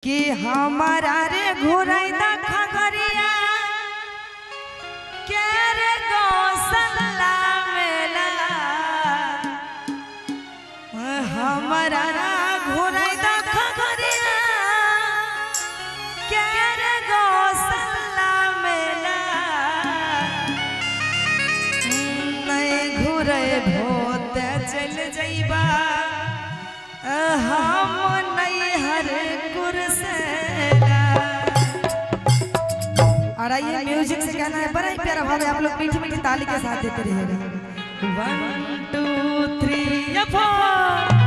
कि हमारा रे घोराई दा खगरिया के रे गौसला मेला हमारा घोराई दा खगरिया के रे गौसला मेला नहीं घुरे भोत चल जाइबा हम नहीं हर कुरसेला। और आइए म्यूजिक से कहना है बड़ा ही प्यारा भाव है, आप लोग मीठी मीठी ताली के साथ देते रहिएगा। 1 2 3 4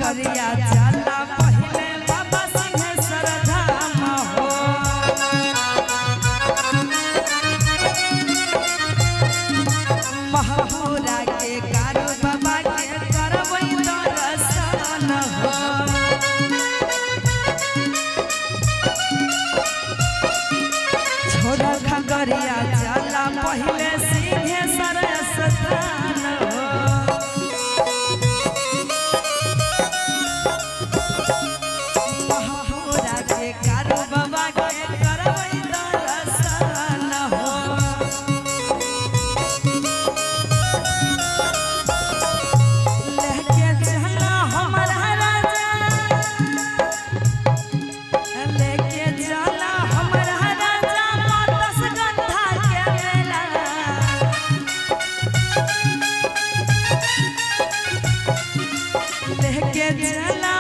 खगड़िया जाला पहले बाबा सिंहेश्वर धाम हो महापुरा के कारो बाबा के करबै दर्शन हो छोड़ा खगड़िया जाला पहले सिंहेश्वर स्थान हो महापुरा के कारो बाबा के करबै दर्शन हो लेके चला हमारा राजा लेके चला हमारा राजा मातस गंधा के मेला लेके चला